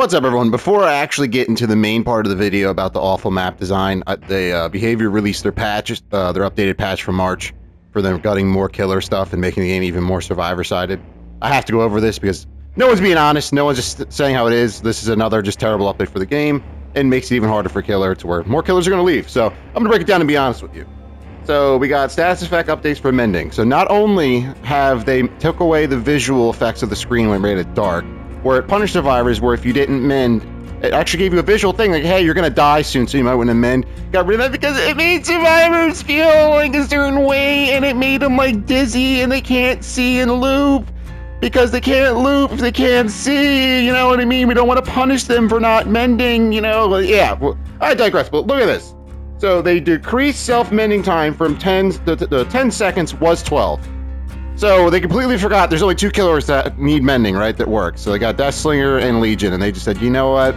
What's up, everyone? Before I actually get into the main part of the video about the awful map design, Behavior released their patch, their updated patch from March for them gutting more killer stuff and making the game even more survivor-sided. I have to go over this because no one's being honest, no one's just saying how it is. This is another just terrible update for the game and makes it even harder for killer to where more killers are going to leave. So I'm going to break it down and be honest with you. So we got status effect updates for mending. So not only have they took away the visual effects of the screen when rated dark, where it punished survivors where if you didn't mend, it actually gave you a visual thing like, hey, you're gonna die soon, so you might want to mend. Got rid of that because it made survivors feel like a certain way, and it made them like dizzy, and they can't see and loop. Because they can't loop, they can't see, you know what I mean? We don't want to punish them for not mending, you know? Yeah, well, I digress, but look at this. So they decreased self-mending time from 10 seconds was 12. So they completely forgot there's only 2 killers that need mending, right, that work. So they got Deathslinger and Legion, and they just said, you know what?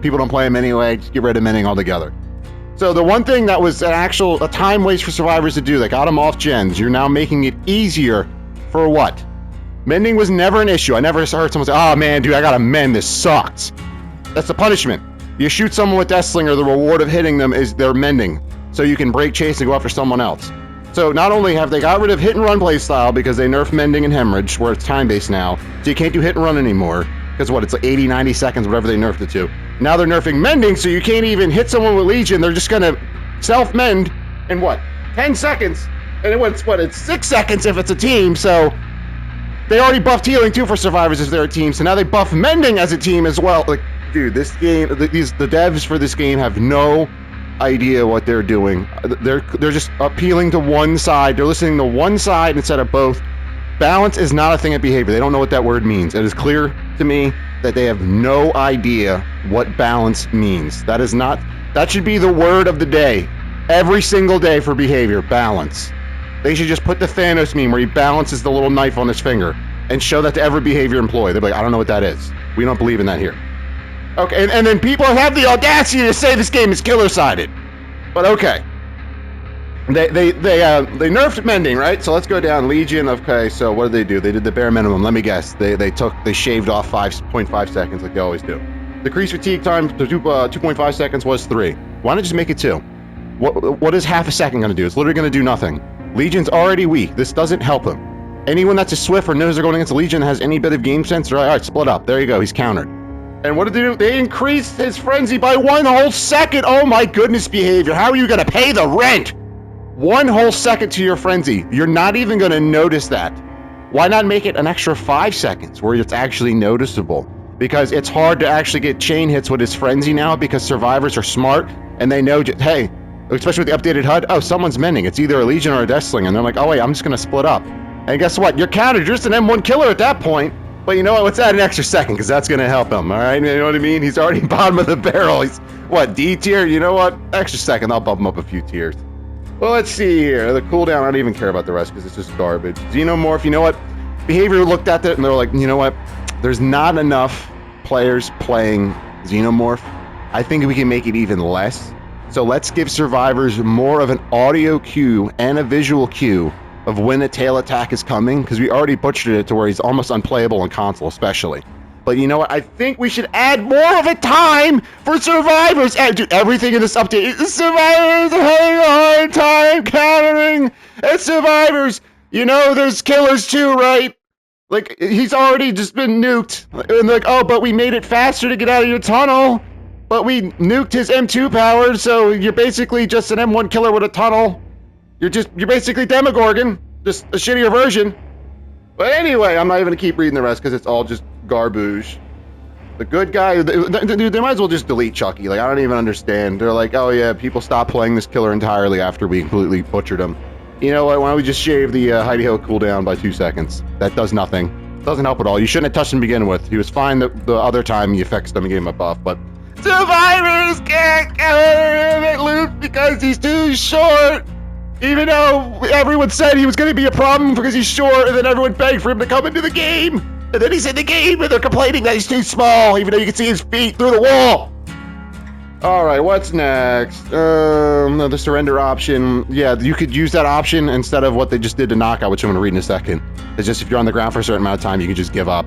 People don't play them anyway, just get rid of mending altogether. So the one thing that was a time waste for survivors to do, that got them off gens, you're now making it easier for what? Mending was never an issue. I never heard someone say, oh man, dude, I gotta mend, this sucks. That's the punishment. You shoot someone with Deathslinger, the reward of hitting them is their mending. So you can break chase and go after someone else. So not only have they got rid of hit and run play style because they nerfed mending and hemorrhage, where it's time based now, so you can't do hit and run anymore, because what, it's like 80, 90 seconds, whatever they nerfed it to. Now they're nerfing mending, so you can't even hit someone with Legion, they're just gonna self-mend in what, 10 seconds? And it's 6 seconds if it's a team, so they already buffed healing too for survivors if they're a team, so now they buff mending as a team as well. Like, dude, this game, the devs for this game have no idea what they're doing. They're just appealing to one side. They're listening to one side instead of both. Balance is not a thing at Behavior. They don't know what that word means. It is clear to me that they have no idea what balance means. That should be the word of the day. Every single day for Behavior, balance. They should just put the Thanos meme where he balances the little knife on his finger and show that to every Behavior employee. They'll be like, I don't know what that is. We don't believe in that here. Okay, and then people have the audacity to say this game is killer-sided. But okay. They nerfed mending, right? So let's go down. Legion, okay, so what did they do? They did the bare minimum. Let me guess. They shaved off 5.5 seconds like they always do. Decreased fatigue time to 2.5 seconds was 3. Why not just make it 2? What is half a second going to do? It's literally going to do nothing. Legion's already weak. This doesn't help him. Anyone that's a Swift or knows they're going against a Legion has any bit of game sense, they're like, all right, split up. There you go. He's countered. And what did they do? They increased his frenzy by 1 whole second. Oh my goodness, Behavior. How are you going to pay the rent? 1 whole second to your frenzy. You're not even going to notice that. Why not make it an extra 5 seconds where it's actually noticeable? Because it's hard to actually get chain hits with his frenzy now because survivors are smart and they know, hey, especially with the updated HUD, oh, someone's mending. It's either a Legion or a Deathslinger. And they're like, oh wait, I'm just going to split up. And guess what? You're countered. You're just an M1 killer at that point. But you know what? Let's add an extra second because that's going to help him, all right? You know what I mean? He's already bottom of the barrel. He's, what, D tier? You know what? Extra second, I'll bump him up a few tiers. Well, let's see here. The cooldown, I don't even care about the rest because it's just garbage. Xenomorph, you know what? Behavior looked at it and they're like, you know what? There's not enough players playing Xenomorph. I think we can make it even less. So let's give survivors more of an audio cue and a visual cue of when a tail attack is coming, because we already butchered it to where he's almost unplayable on console especially. But you know what? I think we should add more of a time for survivors. Dude, everything in this update is survivors are having a hard time countering. It's survivors. You know, there's killers too, right? Like, he's already just been nuked. And like, oh, but we made it faster to get out of your tunnel. But we nuked his M2 power, so you're basically just an M1 killer with a tunnel. You're basically Demogorgon, just a shittier version. But anyway, I'm not even gonna keep reading the rest because it's all just garbage. The good guy, they might as well just delete Chucky. Like, I don't even understand. They're like, oh yeah, people stopped playing this killer entirely after we completely butchered him. You know what? Why don't we just shave the Heidi Ho cooldown by 2 seconds? That does nothing. Doesn't help at all. You shouldn't have touched him to begin with. He was fine the other time you fixed him and gave him a buff, but survivors can't get him at loop because he's too short. Even though everyone said he was going to be a problem because he's short, and then everyone begged for him to come into the game. And then he's in the game, and they're complaining that he's too small, even though you can see his feet through the wall. Alright, what's next? The surrender option. Yeah, you could use that option instead of what they just did to Knockout, which I'm going to read in a second. It's just if you're on the ground for a certain amount of time, you can just give up.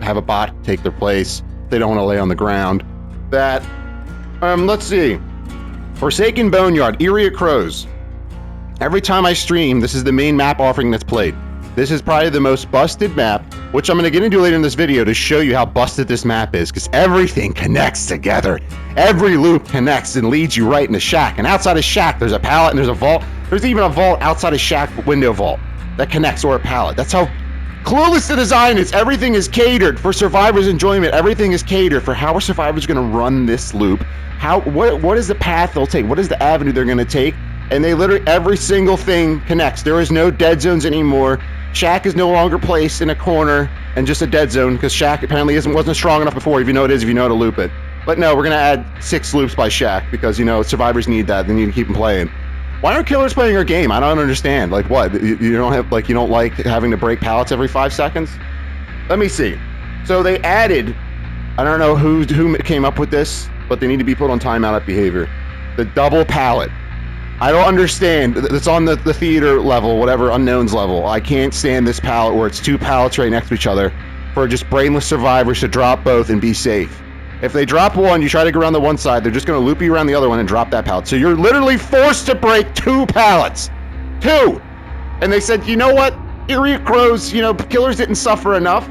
Have a bot take their place. They don't want to lay on the ground. That, let's see. Forsaken Boneyard, Iria Crows. Every time I stream, this is the main map offering that's played. This is probably the most busted map, which I'm going to get into later in this video to show you how busted this map is, because everything connects together. Every loop connects and leads you right into Shack. And outside of Shack, there's a pallet and there's a vault. There's even a vault outside of Shack window vault that connects, or a pallet. That's how clueless the design is. Everything is catered for survivors' enjoyment. Everything is catered for how are survivors going to run this loop. What is the path they'll take? What is the avenue they're going to take? And they literally, every single thing connects. There is no dead zones anymore. Shack is no longer placed in a corner and just a dead zone, because Shack apparently wasn't strong enough before, if you know it is, if you know how to loop it. But no, we're going to add 6 loops by Shack, because, you know, survivors need that. They need to keep them playing. Why aren't killers playing our game? I don't understand. Like, what? You don't like having to break pallets every 5 seconds? Let me see. So they added, I don't know who came up with this, but they need to be put on timeout at behavior. The double pallet. I don't understand. It's on the theater level, whatever, unknowns level. I can't stand this pallet where it's 2 pallets right next to each other for just brainless survivors to drop both and be safe. If they drop one, you try to go around the one side, they're just going to loop you around the other one and drop that pallet. So you're literally forced to break 2 pallets. 2! And they said, you know what? Iria Crows, you know, killers didn't suffer enough.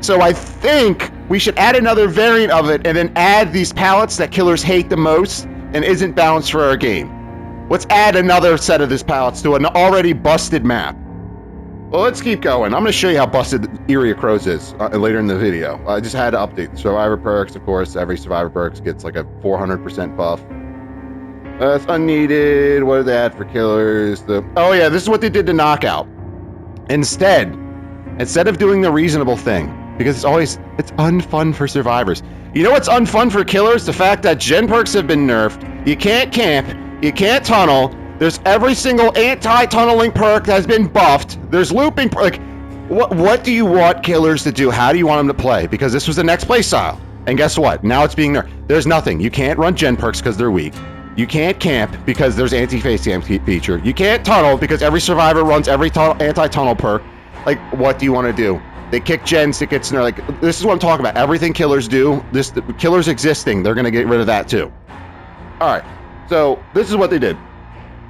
So I think we should add another variant of it and then add these pallets that killers hate the most and isn't balanced for our game. Let's add another set of these pallets to an already busted map. Well, let's keep going. I'm going to show you how busted Iria Crows is later in the video. I just had to update the Survivor perks, of course. Every Survivor perks gets like a 400% buff. It's unneeded. What did they add for killers? Oh yeah, this is what they did to Knockout. Instead of doing the reasonable thing, because it's unfun for survivors. You know what's unfun for killers? The fact that gen perks have been nerfed. You can't camp. You can't tunnel. There's every single anti-tunneling perk that has been buffed. There's looping. Like, what do you want killers to do? How do you want them to play? Because this was the next play style. And guess what? Now it's being nerfed. There's nothing. You can't run gen perks because they're weak. You can't camp because there's anti-face cam feature. You can't tunnel because every survivor runs every anti-tunnel perk. Like, what do you want to do? They kick gens, it gets nerfed. Like, this is what I'm talking about. Everything killers do, the killers existing, they're going to get rid of that too. All right. So this is what they did.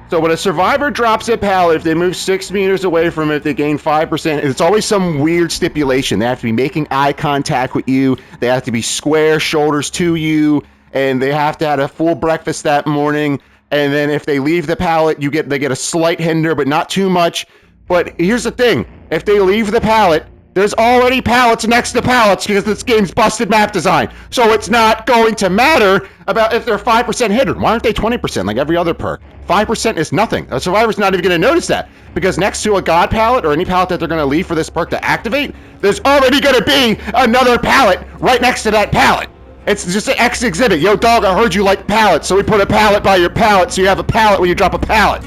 So when a survivor drops a pallet, if they move 6 meters away from it, they gain 5%. It's always some weird stipulation. They have to be making eye contact with you. They have to be square shoulders to you, and they have to have a full breakfast that morning. And then if they leave the pallet, they get a slight hinder, but not too much. But here's the thing: if they leave the pallet, there's already pallets next to pallets because this game's busted map design. So it's not going to matter about if they're 5% hitter. Why aren't they 20% like every other perk? 5% is nothing. A survivor's not even going to notice that, because next to a god pallet or any pallet that they're going to leave for this perk to activate, there's already going to be another pallet right next to that pallet. It's just an X exhibit. Yo, dog, I heard you like pallets, so we put a pallet by your pallet so you have a pallet when you drop a pallet.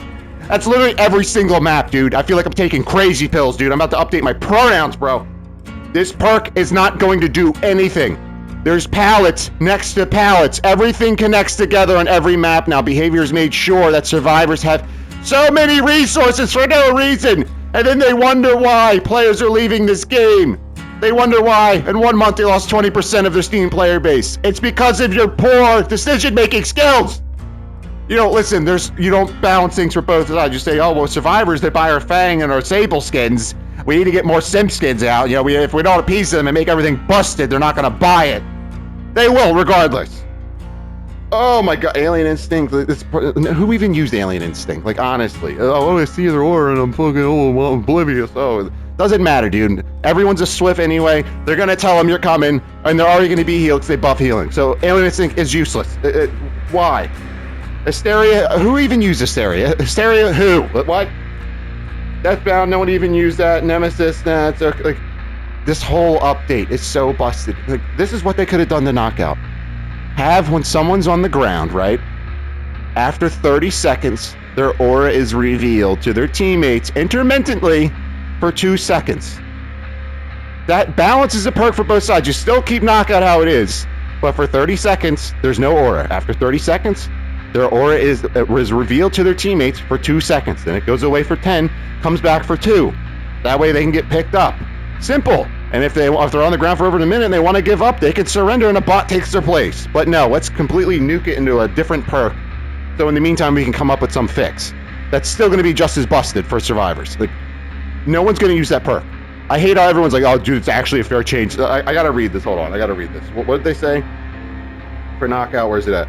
That's literally every single map, dude. I feel like I'm taking crazy pills, dude. I'm about to update my pronouns, bro. This perk is not going to do anything. There's pallets next to pallets. Everything connects together on every map now. Behavior's made sure that survivors have so many resources for no reason. And then they wonder why players are leaving this game. They wonder why in 1 month they lost 20% of their Steam player base. It's because of your poor decision-making skills. You know, listen, you don't balance things for both sides. You say, oh, well, survivors, they buy our Fang and our Sable skins. We need to get more Simp skins out. You know, if we don't appease them and make everything busted, they're not going to buy it. They will, regardless. Oh my god, Alien Instinct. Who even used Alien Instinct? Like, honestly. Oh, I see their aura and I'm fucking, I'm oblivious. Oh, doesn't matter, dude. Everyone's a Swift anyway. They're going to tell them you're coming, and they're already going to be healed because they buff healing. So, Alien Instinct is useless. Why? Hysteria, who even used Hysteria? Hysteria, who? What? Deathbound, no one even used that. Nemesis, that's like, this whole update is so busted. Like, this is what they could have done to Knockout. Have when someone's on the ground, right? After 30 seconds, their aura is revealed to their teammates intermittently for 2 seconds. That balances a perk for both sides. You still keep Knockout how it is, but for 30 seconds, there's no aura. After 30 seconds, their aura is revealed to their teammates for 2 seconds. Then it goes away for 10, comes back for 2. That way they can get picked up. Simple. And if they're on the ground for over a minute and they want to give up, they can surrender and a bot takes their place. But no, let's completely nuke it into a different perk. So in the meantime, we can come up with some fix. That's still going to be just as busted for survivors. Like, no one's going to use that perk. I hate how everyone's like, oh, dude, it's actually a fair change. I got to read this. Hold on. I got to read this. What did they say? For knockout, where's it at?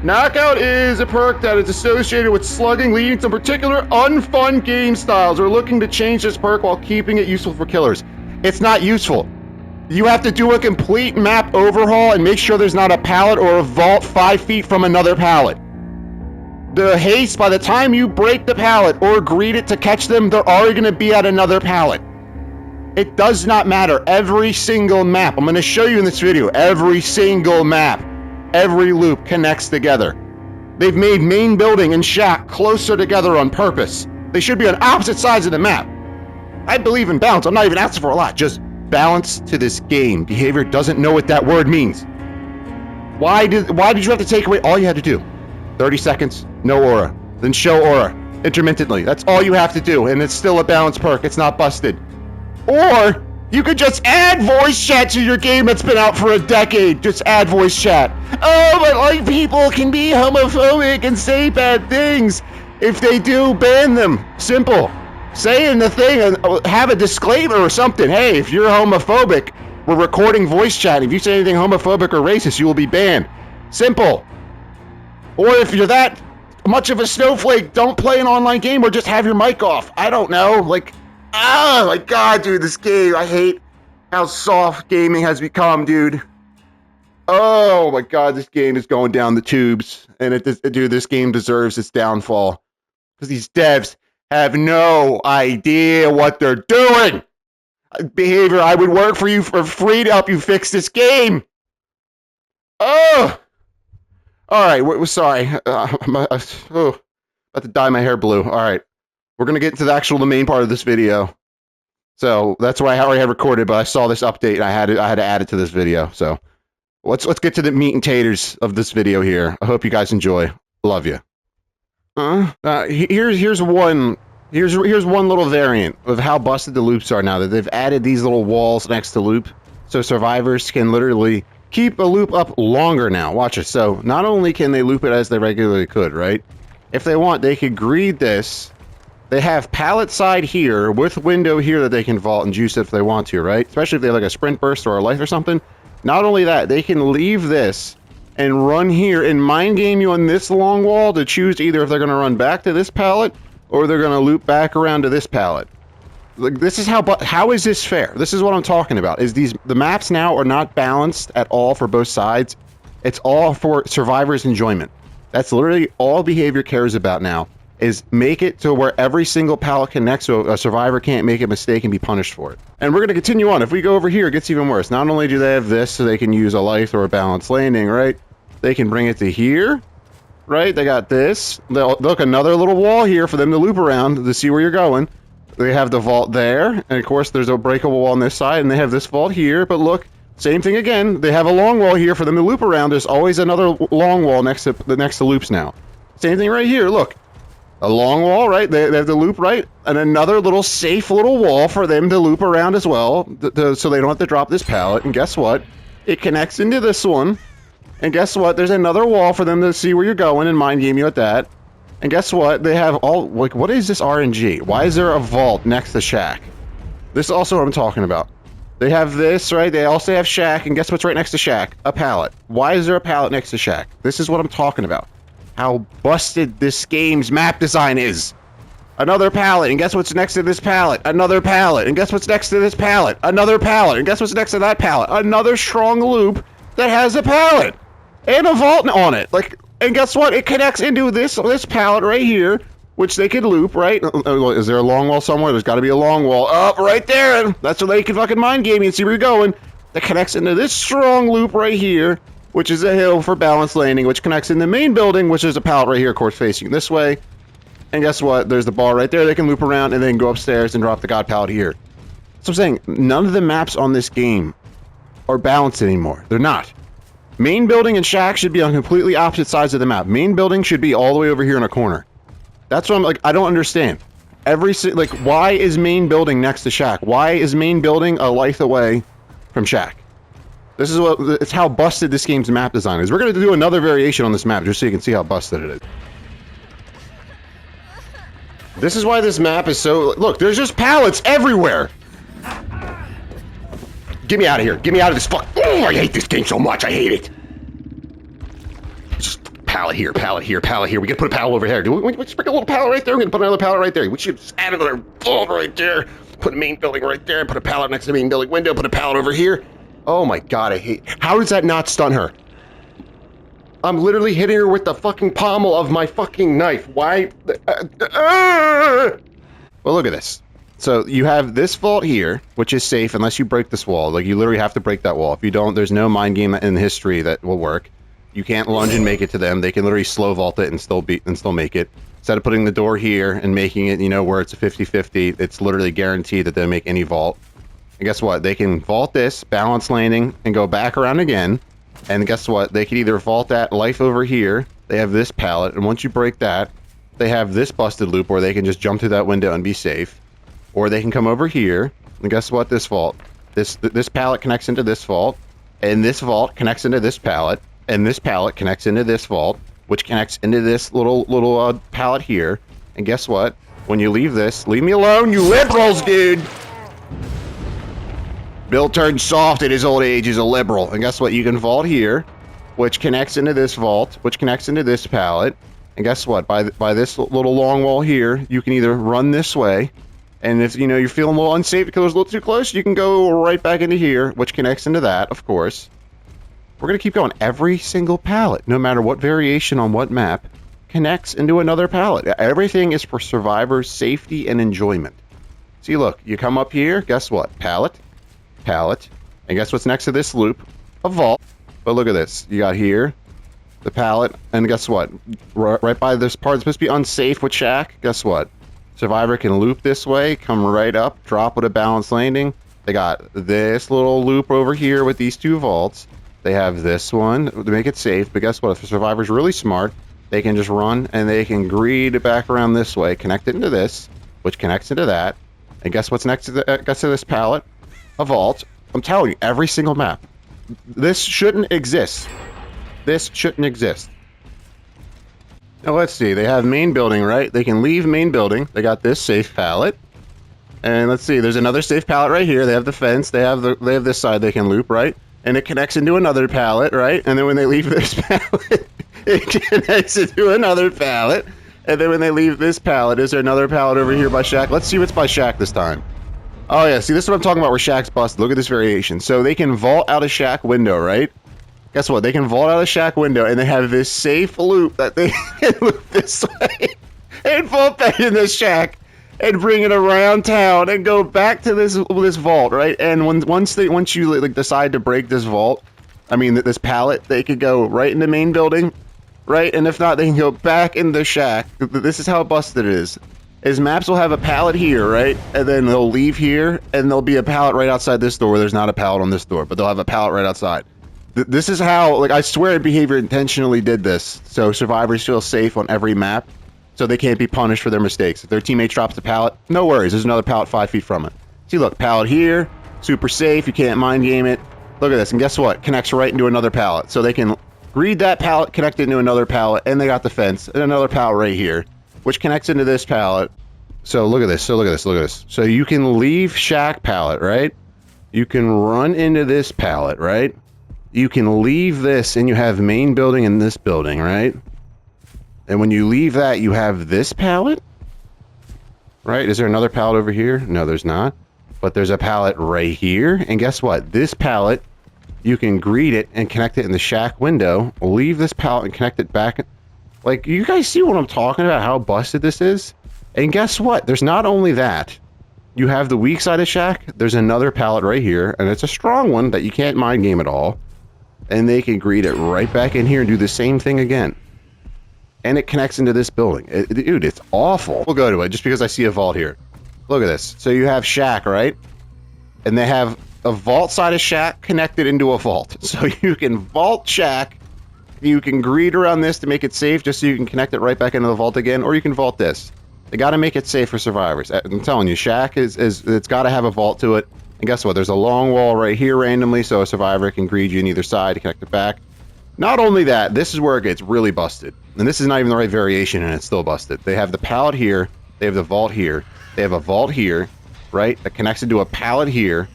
Knockout is a perk that is associated with slugging, leading to particular unfun game styles. We're looking to change this perk while keeping it useful for killers. It's not useful. You have to do a complete map overhaul and make sure there's not a pallet or a vault 5 feet from another pallet. The haste, by the time you break the pallet or greet it to catch them, they're already going to be at another pallet. It does not matter. Every single map, I'm going to show you in this video, every single map, every loop connects together. They've made main building and shack closer together on purpose. They should be on opposite sides of the map. I believe in balance. I'm not even asking for a lot. Just balance to this game. Behavior doesn't know what that word means. Why did you have to take away all you had to do? 30 seconds, no aura. Then show aura intermittently. That's all you have to do, and it's still a balanced perk. It's not busted. Or you could just add voice chat to your game that's been out for a decade. Just add voice chat. Oh, but like people can be homophobic and say bad things. If they do, ban them. Simple. Say in the thing and have a disclaimer or something. Hey, if you're homophobic, we're recording voice chat. If you say anything homophobic or racist, you will be banned. Simple. Or if you're that much of a snowflake, don't play an online game or just have your mic off. I don't know. Like, oh my god, dude, this game. I hate how soft gaming has become, dude. Oh my god, this game is going down the tubes. And dude, this game deserves its downfall. Because these devs have no idea what they're doing. Behavior, I would work for you for free to help you fix this game. Oh! Alright, we're sorry. I'm about to dye my hair blue. Alright. We're going to get into the main part of this video. So, that's what I already had recorded, but I saw this update and I had to add it to this video. So, let's get to the meat and taters of this video here. I hope you guys enjoy. Love you. Here's one little variant of how busted the loops are now, that they've added these little walls next to loop, so survivors can literally keep a loop up longer now. Watch it. So not only can they loop it as they regularly could, right? If they want, they could greed this. They have pallet side here with window here that they can vault and juice if they want to, right? Especially if they have like a sprint burst or a life or something. Not only that, they can leave this and run here and mind game you on this long wall to choose either if they're going to run back to this pallet or they're going to loop back around to this pallet. Like, this is how is this fair? This is what I'm talking about. Is the maps now are not balanced at all for both sides. It's all for survivors' enjoyment. That's literally all behavior cares about now, is make it to where every single pallet connects so a survivor can't make a mistake and be punished for it. And we're going to continue on. If we go over here, it gets even worse. Not only do they have this so they can use a life or a balanced landing, right? They can bring it to here, right? They got this. Look, another little wall here for them to loop around to see where you're going. They have the vault there, and of course there's a breakable wall on this side, and they have this vault here, but look, same thing again. They have a long wall here for them to loop around. There's always another long wall next to loops now. Same thing right here, look. A long wall, right? They have the loop, right? And another little safe little wall for them to loop around as well, so they don't have to drop this pallet. And guess what? It connects into this one. And guess what? There's another wall for them to see where you're going and mind game you at that. And guess what? They have all, like, what is this RNG? Why is there a vault next to shack? This is also what I'm talking about. They have this, right? They also have shack, and guess what's right next to shack? A pallet. Why is there a pallet next to shack? This is what I'm talking about. How busted this game's map design is. Another pallet, and guess what's next to this pallet? Another pallet, and guess what's next to this pallet? Another pallet, and guess what's next to that pallet? Another strong loop that has a pallet and a vault on it. Like, and guess what? It connects into this pallet right here, which they could loop, right? Is there a long wall somewhere? There's got to be a long wall. Up right there. That's where they can fucking mind game you and see where you're going. That connects into this strong loop right here, which is a hill for balanced landing, which connects in the main building, which is a pallet right here, of course, facing this way. And guess what? There's the bar right there. They can loop around and then go upstairs and drop the god pallet here. So I'm saying, none of the maps on this game are balanced anymore. They're not. Main building and shack should be on completely opposite sides of the map. Main building should be all the way over here in a corner. That's what I'm like, I don't understand. Like, why is main building next to shack? Why is main building a life away from shack? This is what, it's how busted this game's map design is. We're gonna do another variation on this map just so you can see how busted it is. This is why this map is so, look, there's just pallets everywhere. Get me out of here. Get me out of this fuck. Oh, I hate this game so much. I hate it. Just pallet here, pallet here, pallet here. We gotta put a pallet over here. Do we just bring a little pallet right there? We're gonna put another pallet right there. We should just add another vault right there. Put a main building right there. Put a pallet next to the main building window. Put a pallet over here. Oh my god, I hate... How does that not stun her? I'm literally hitting her with the fucking pommel of my fucking knife. Why? Well, look at this. So you have this vault here, which is safe unless you break this wall. Like, you literally have to break that wall. If you don't, there's no mind game in history that will work. You can't lunge and make it to them. They can literally slow vault it and still make it. Instead of putting the door here and making it, you know, where it's a 50-50, it's literally guaranteed that they'll make any vault. And guess what? They can vault this, balance landing, and go back around again. And guess what? They can either vault that life over here. They have this pallet, and once you break that, they have this busted loop where they can just jump through that window and be safe. Or they can come over here, and guess what? This vault. This pallet connects into this vault, and this vault connects into this pallet, and this pallet connects into this vault, which connects into this little pallet here. And guess what? When you leave this, leave me alone, you liberals, dude! Bill turned soft at his old age as a liberal. And guess what? You can vault here, which connects into this vault, which connects into this pallet. And guess what? By this little long wall here, you can either run this way, and if, you know, you're feeling a little unsafe because it's a little too close, you can go right back into here, which connects into that, of course. We're going to keep going. Every single pallet, no matter what variation on what map, connects into another pallet. Everything is for survivors' safety and enjoyment. See, look, you come up here, guess what? Pallet. Pallet, and guess what's next to this loop? A vault. But look at this. You got here the pallet, and guess what? Right by this part that's supposed to be unsafe with shack. Guess what? Survivor can loop this way, come right up, drop with a balanced landing. They got this little loop over here with these two vaults. They have this one to make it safe. But guess what? If the survivor's really smart, they can just run and they can greed it back around this way, connect it into this, which connects into that. And guess what's next to this pallet? A vault. I'm telling you, every single map. This shouldn't exist. This shouldn't exist. Now let's see. They have main building, right? They can leave main building. They got this safe pallet. And let's see. There's another safe pallet right here. They have the fence. They have this side they can loop, right? And it connects into another pallet, right? And then when they leave this pallet, it connects into another pallet. And then when they leave this pallet, is there another pallet over here by shack? Let's see what's by shack this time. Oh yeah, see, this is what I'm talking about where shack's busted. Look at this variation. So they can vault out a shack window, right? Guess what? They can vault out a shack window, and they have this safe loop that they can loop this way and vault back in this shack and bring it around town and go back to this vault, right? And once you like decide to break this vault, I mean this pallet, they could go right in the main building, right? And if not, they can go back in the shack. This is how busted it is. Maps will have a pallet here, right? And then they'll leave here, and there'll be a pallet right outside this door where there's not a pallet on this door, but they'll have a pallet right outside. This is how, like, I swear Behavior intentionally did this, so survivors feel safe on every map, so they can't be punished for their mistakes. If their teammate drops the pallet, no worries, there's another pallet 5 feet from it. See, look, pallet here, super safe, you can't mind game it. Look at this, and guess what? Connects right into another pallet. So they can greed that pallet, connect it into another pallet, and they got the fence, and another pallet right here, which connects into this pallet. So look at this, look at this. So you can leave shack pallet, right? You can run into this pallet, right? You can leave this and you have main building and this building, right? And when you leave that, you have this pallet, right? Is there another pallet over here? No, there's not. But there's a pallet right here. And guess what? This pallet, you can greet it and connect it in the shack window. Leave this pallet and connect it back. Like, you guys see what I'm talking about? How busted this is? And guess what? There's not only that. You have the weak side of shack. There's another pallet right here. And it's a strong one that you can't mind game at all. And they can greet it right back in here and do the same thing again. And it connects into this building. Dude, it's awful. We'll go to it just because I see a vault here. Look at this. So you have shack, right? And they have a vault side of shack connected into a vault. So you can vault shack. You can greet around this to make it safe just so you can connect it right back into the vault again. Or you can vault this. They got to make it safe for survivors. I'm telling you, Shack it's got to have a vault to it. And guess what? There's a long wall right here randomly, so a survivor can greed you on either side to connect it back. Not only that, this is where it gets really busted. And this is not even the right variation, and it's still busted. They have the pallet here. They have the vault here. They have a vault here, right? That connects into a pallet here.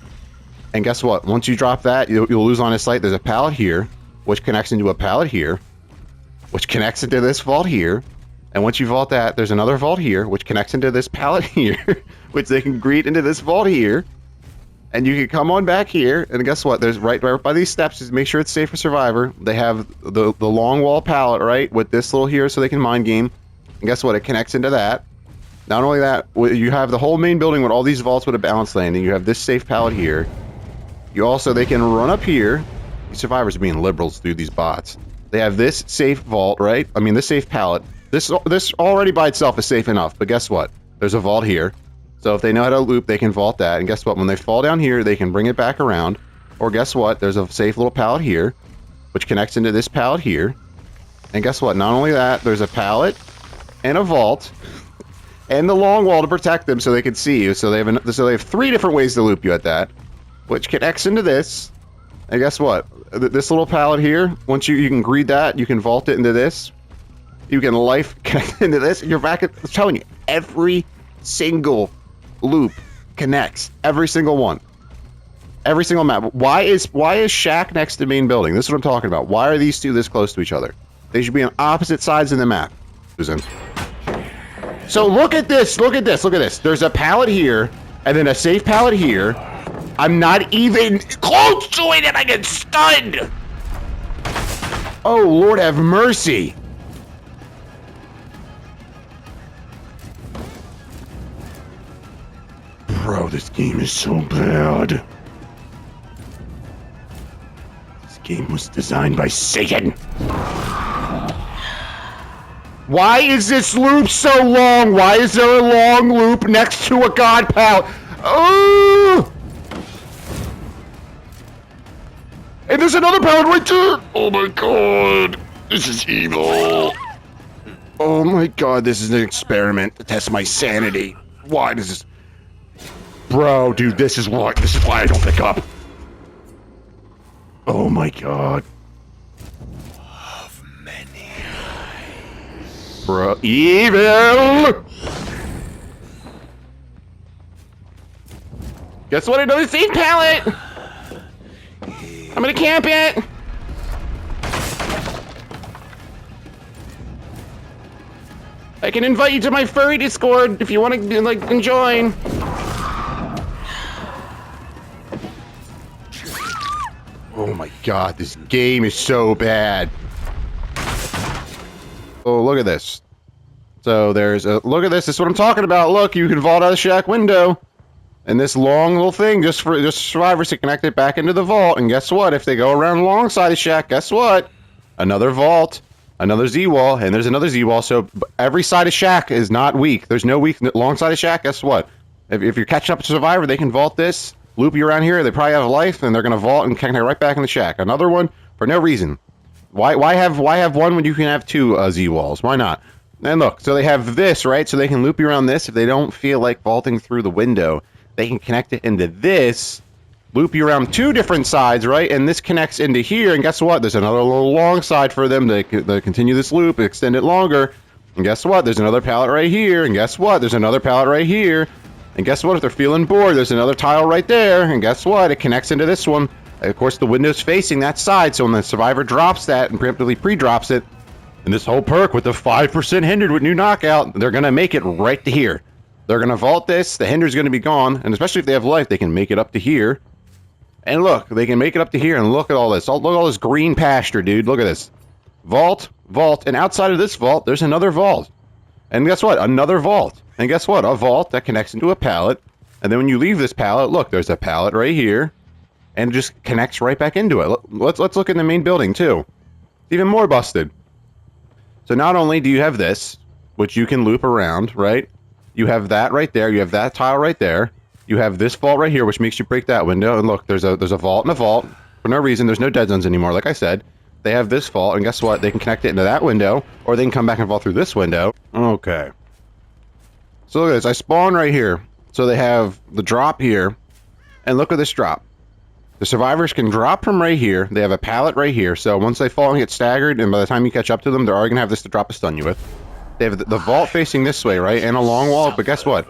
And guess what? Once you drop that, you'll lose line of sight. There's a pallet here, which connects into a pallet here, which connects into this vault here. And once you vault that, there's another vault here, which connects into this pallet here, which they can greet into this vault here. And you can come on back here, and guess what? There's right by these steps, just make sure it's safe for survivor. They have the long wall pallet, right, with this little here so they can mind game. And guess what? It connects into that. Not only that, you have the whole main building with all these vaults with a balance landing. You have this safe pallet here. You also, they can run up here. These survivors are being liberals, dude, these bots. They have this safe vault, right? I mean, this safe pallet. This already by itself is safe enough, but guess what? There's a vault here. So if they know how to loop, they can vault that. And guess what? When they fall down here, they can bring it back around. Or guess what? There's a safe little pallet here, which connects into this pallet here. And guess what? Not only that, there's a pallet and a vault and the long wall to protect them so they can see you. So they have 3 different ways to loop you at that, which connects into this. And guess what? This little pallet here, once you can greed that, you can vault it into this. You can life connect into this. And you're back at, I'm telling you, every single loop connects. Every single one. Every single map. Why is Shack next to main building? This is what I'm talking about. Why are these two this close to each other? They should be on opposite sides of the map. So look at this. Look at this. Look at this. There's a pallet here, and then a safe pallet here. I'm not even close to it, and I get stunned. Oh, Lord have mercy. Bro, this game is so bad. This game was designed by Satan. Why is this loop so long? Why is there a long loop next to a god pallet? Oh! And there's another pallet right there! Oh my god! This is evil! Oh my god, this is an experiment to test my sanity. Why does this... Bro, dude, this is why I don't pick up. Oh my god. Of many eyes. Bro, evil! Guess what? Another safe pallet! I'm gonna camp it! I can invite you to my furry Discord if you want to, like, join. Oh my god, this game is so bad. Oh, look at this. So there's a, look at this is what I'm talking about. Look, you can vault out of the Shack window. And this long little thing just for survivors to connect it back into the vault. And guess what? If they go around alongside the Shack, guess what? Another vault, another Z-wall, and there's another Z-wall. So every side of Shack is not weak. There's no weak alongside of Shack. Guess what? If you're catching up to Survivor, they can vault this, loop you around here. They probably have a life, and they're gonna vault and connect right back in the Shack. Another one for no reason. Why have one when you can have 2 Z-walls? Why not? And look, so they have this, right? So they can loop you around this if they don't feel like vaulting through the window. They can connect it into this, loop you around 2 different sides, right? And this connects into here, and guess what? There's another little long side for them to continue this loop, extend it longer. And guess what? There's another pallet right here, and guess what? There's another pallet right here. And guess what? If they're feeling bored, there's another tile right there, and guess what? It connects into this one. And of course, the window's facing that side, so when the survivor drops that and preemptively pre-drops it, and this whole perk with the 5% hindered with new knockout, they're going to make it right to here. They're going to vault this, the hinder's going to be gone, and especially if they have life, they can make it up to here. And look, they can make it up to here, and look at all this. Look at all this green pasture, dude. Look at this. Vault, vault, and outside of this vault, there's another vault. And guess what? Another vault. And guess what? A vault that connects into a pallet. And then when you leave this pallet, look, there's a pallet right here. And it just connects right back into it. Let's look in the main building, too. It's even more busted. So not only do you have this, which you can loop around, right? You have that right there. You have that tile right there. You have this vault right here, which makes you break that window. And look, there's a vault and a vault. For no reason, there's no dead zones anymore. Like I said, they have this vault, and guess what? They can connect it into that window, or they can come back and vault through this window. Okay. So look at this. I spawn right here. So they have the drop here. And look at this drop. The survivors can drop from right here. They have a pallet right here. So once they fall and get staggered, and by the time you catch up to them, they're already going to have this to drop a stun you with. They have the vault facing this way, right? And a long wall. But guess what?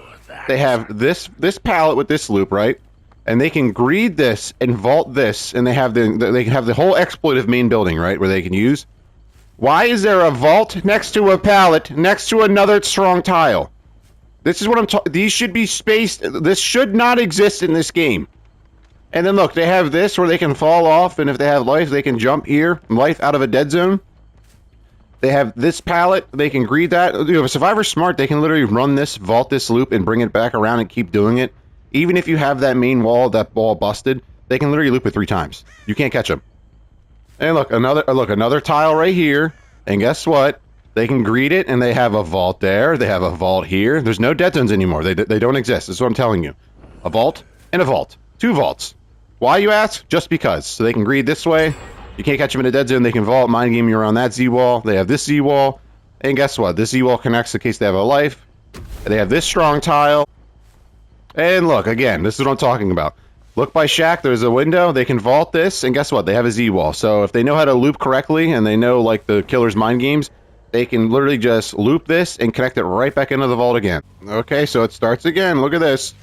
They have this pallet with this loop, right? And they can greed this and vault this. And they have the whole exploit of main building, right? Where they can use. Why is there a vault next to a pallet next to another strong tile? This is what I'm talking. These should be spaced. This should not exist in this game. And then look, they have this where they can fall off, and if they have life, they can jump here, life out of a dead zone. They have this pallet, they can greed that. If a survivor's smart, they can literally run this, vault this loop, and bring it back around and keep doing it. Even if you have that main wall, that wall busted, they can literally loop it 3 times. You can't catch them. And look, another tile right here, and guess what? They can greed it, and they have a vault there, they have a vault here. There's no dead zones anymore. They don't exist. This is what I'm telling you. A vault and a vault. 2 vaults. Why, you ask? Just because. So they can greed this way. You can't catch them in a dead zone. They can vault, mind game you around that Z-wall. They have this Z-wall. And guess what? This Z-wall connects in case they have a life. They have this strong tile. And look, again, this is what I'm talking about. Look by Shack, there's a window. They can vault this. And guess what? They have a Z-wall. So if they know how to loop correctly, and they know, like, the killer's mind games, they can literally just loop this and connect it right back into the vault again. Okay, so it starts again. Look at this.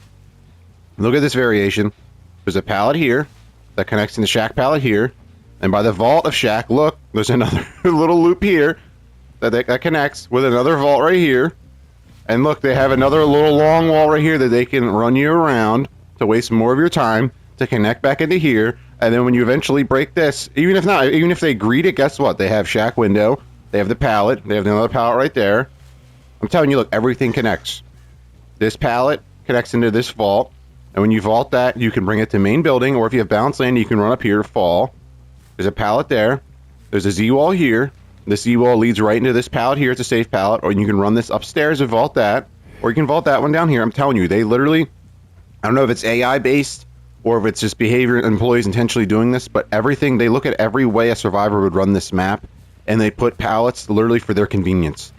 Look at this variation. There's a pallet here that connects in the Shack pallet here. And by the vault of Shack, look, there's another little loop here that connects with another vault right here. And look, they have another little long wall right here that they can run you around to waste more of your time to connect back into here. And then when you eventually break this, even if they greed it, guess what? They have Shack window, they have the pallet, they have another pallet right there. I'm telling you, look, everything connects. This pallet connects into this vault. And when you vault that, you can bring it to main building, or if you have balance land, you can run up here, fall. There's a pallet there. There's a Z-wall here. The Z-wall leads right into this pallet here. It's a safe pallet, or you can run this upstairs and vault that, or you can vault that one down here. I'm telling you, they literally, I don't know if it's AI-based, or if it's just behavior employees intentionally doing this, but everything, they look at every way a survivor would run this map, and they put pallets literally for their convenience.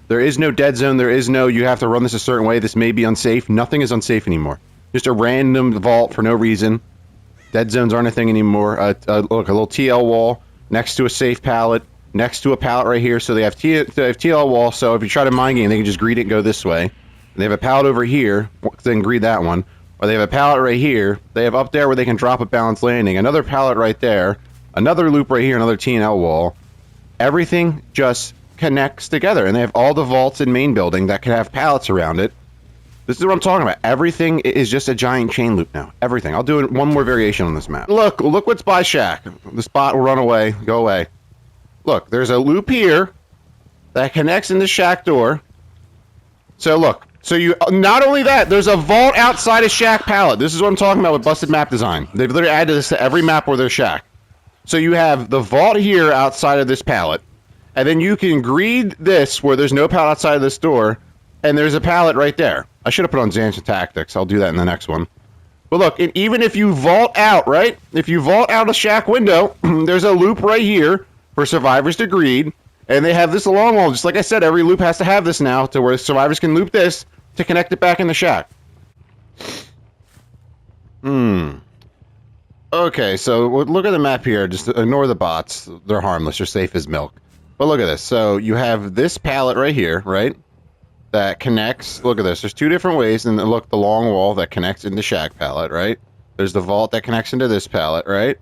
There is no dead zone. There is no, you have to run this a certain way. This may be unsafe. Nothing is unsafe anymore. Just a random vault for no reason. Dead zones aren't a thing anymore. Look, a little TL wall next to a safe pallet, next to a pallet right here. So they have TL wall. So if you try to mind game, they can just greed it and go this way. And they have a pallet over here, then greed that one. Or they have a pallet right here. They have up there where they can drop a balanced landing. Another pallet right there. Another loop right here. Another TNL wall. Everything just connects together. And they have all the vaults in main building that can have pallets around it. This is what I'm talking about. Everything is just a giant chain loop now. Everything. I'll do one more variation on this map. Look what's by Shack. The spot will run away. Go away. Look, there's a loop here that connects in the Shack door. So look. So you, not only that, there's a vault outside of Shack pallet. This is what I'm talking about with busted map design. They've literally added this to every map where there's Shack. So you have the vault here outside of this pallet. And then you can greed this where there's no pallet outside of this door. And there's a pallet right there. I should have put on Xansion Tactics. I'll do that in the next one. But look, even if you vault out, right? If you vault out a Shack window, there's a loop right here for survivors to greed. And they have this long wall. Just like I said, every loop has to have this now to where survivors can loop this to connect it back in the Shack. Okay, so look at the map here. Just ignore the bots. They're harmless. They're safe as milk. But look at this. So you have this pallet right here, right? That connects, look at this, there's 2 different ways, and look, the long wall that connects into Shack pallet, right? There's the vault that connects into this pallet, right?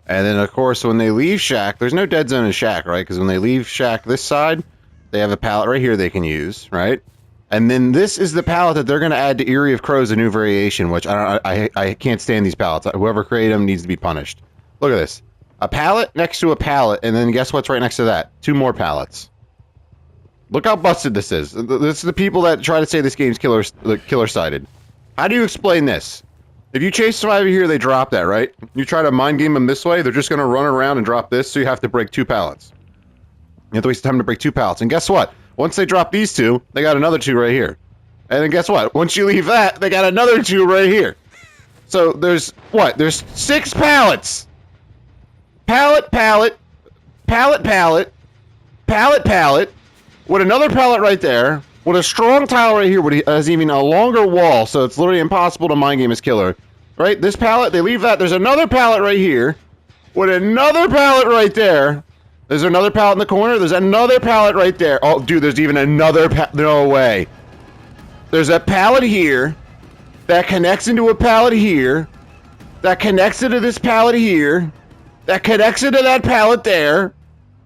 And then, of course, when they leave Shack, there's no dead zone in Shack, right? Because when they leave Shack this side, they have a pallet right here they can use, right? And then this is the pallet that they're going to add to Eerie of Crows, a new variation, which I can't stand these pallets. Whoever created them needs to be punished. Look at this. A pallet next to a pallet, and then guess what's right next to that? 2 more pallets. Look how busted this is. This is the people that try to say this game's killer-sided. How do you explain this? If you chase Survivor here, they drop that, right? You try to mind game them this way, they're just going to run around and drop this, so you have to break 2 pallets. You have to waste time to break 2 pallets. And guess what? Once they drop these 2, they got another 2 right here. And then guess what? Once you leave that, they got another 2 right here. So there's, what? There's 6 pallets! Pallet, pallet, pallet, pallet, pallet, pallet, with another pallet right there, with a strong tile right here, has even a longer wall, so it's literally impossible to mind game his killer. Right? This pallet, they leave that. There's another pallet right here, with another pallet right there. There's another pallet in the corner. There's another pallet right there. Oh, dude, there's even another no way. There's a pallet here that connects into a pallet here, that connects into this pallet here, that connects into that pallet there,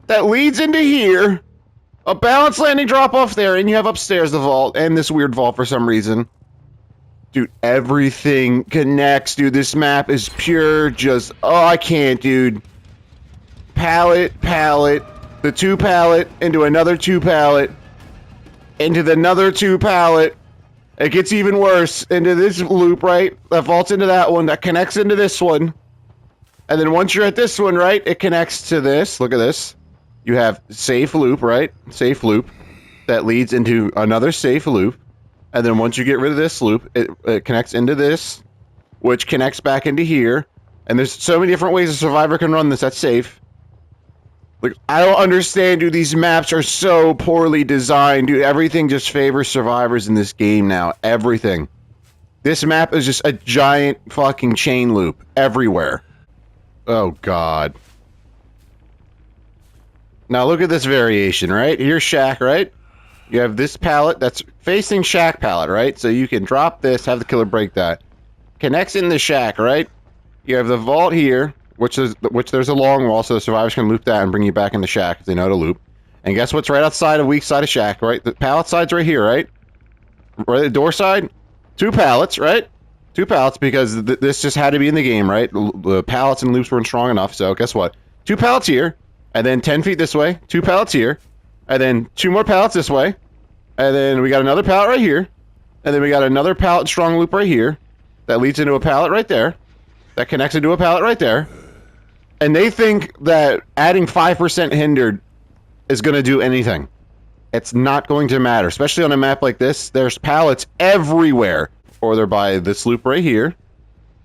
that leads into here, a balance landing drop off there, and you have upstairs the vault, and this weird vault for some reason. Dude, everything connects, dude. This map is pure just, oh, I can't, dude. Pallet, the 2 pallet, into another 2 pallet, into the another 2 pallet. It gets even worse, into this loop, right? That vaults into that one, that connects into this one. And then once you're at this one, right, it connects to this. Look at this. You have safe loop, right? Safe loop. That leads into another safe loop. And then once you get rid of this loop, it connects into this, which connects back into here. And there's so many different ways a survivor can run this that's safe. Like, I don't understand, dude. These maps are so poorly designed, dude. Everything just favors survivors in this game now. Everything. This map is just a giant fucking chain loop everywhere. Oh, God. Now, look at this variation, right? Here's Shack, right? You have this pallet that's facing Shack pallet, right? So you can drop this, have the killer break that. Connects in the Shack, right? You have the vault here, which there's a long wall, so the survivors can loop that and bring you back in the Shack if they know to loop. And guess what's right outside of weak side of Shack, right? The pallet side's right here, right? Right, the door side, 2 pallets, right? 2 pallets because this just had to be in the game, right? The pallets and loops weren't strong enough, so guess what? 2 pallets here, and then 10 feet this way, 2 pallets here, and then 2 more pallets this way, and then we got another pallet right here, and then we got another pallet strong loop right here that leads into a pallet right there, that connects into a pallet right there, and they think that adding 5% hindered is going to do anything. It's not going to matter, especially on a map like this. There's pallets everywhere, or they're by this loop right here,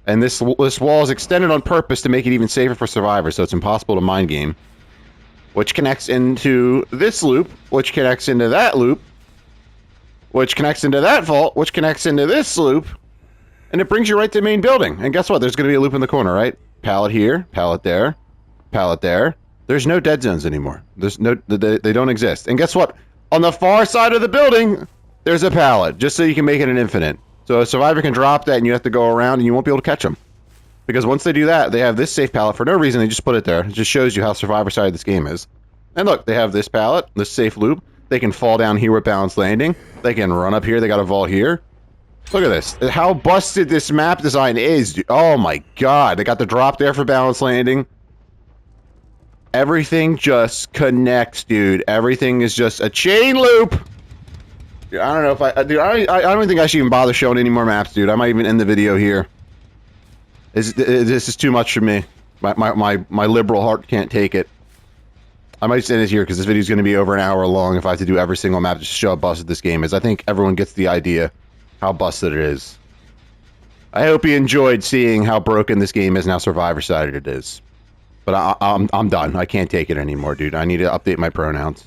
and this wall is extended on purpose to make it even safer for survivors, so it's impossible to mind game. Which connects into this loop, which connects into that loop, which connects into that vault, which connects into this loop, and it brings you right to the main building. And guess what? There's going to be a loop in the corner, right? Pallet here, pallet there, pallet there. There's no dead zones anymore. There's no, they don't exist. And guess what? On the far side of the building, there's a pallet, just so you can make it an infinite. So a survivor can drop that, and you have to go around, and you won't be able to catch them. Because once they do that, they have this safe pallet for no reason. They just put it there. It just shows you how survivor-sided this game is. And look, they have this pallet, this safe loop. They can fall down here with balance landing. They can run up here. They got a vault here. Look at this. How busted this map design is, dude. Oh my god. They got the drop there for balance landing. Everything just connects, dude. Everything is just a chain loop. Dude, I don't know if I don't think I should even bother showing any more maps, dude. I might even end the video here. This is too much for me. My liberal heart can't take it. I might just end it here because this video is going to be over an hour long if I have to do every single map just to show how busted this game is. I think everyone gets the idea how busted it is. I hope you enjoyed seeing how broken this game is and how survivor-sided it is. But I'm done. I can't take it anymore, dude. I need to update my pronouns.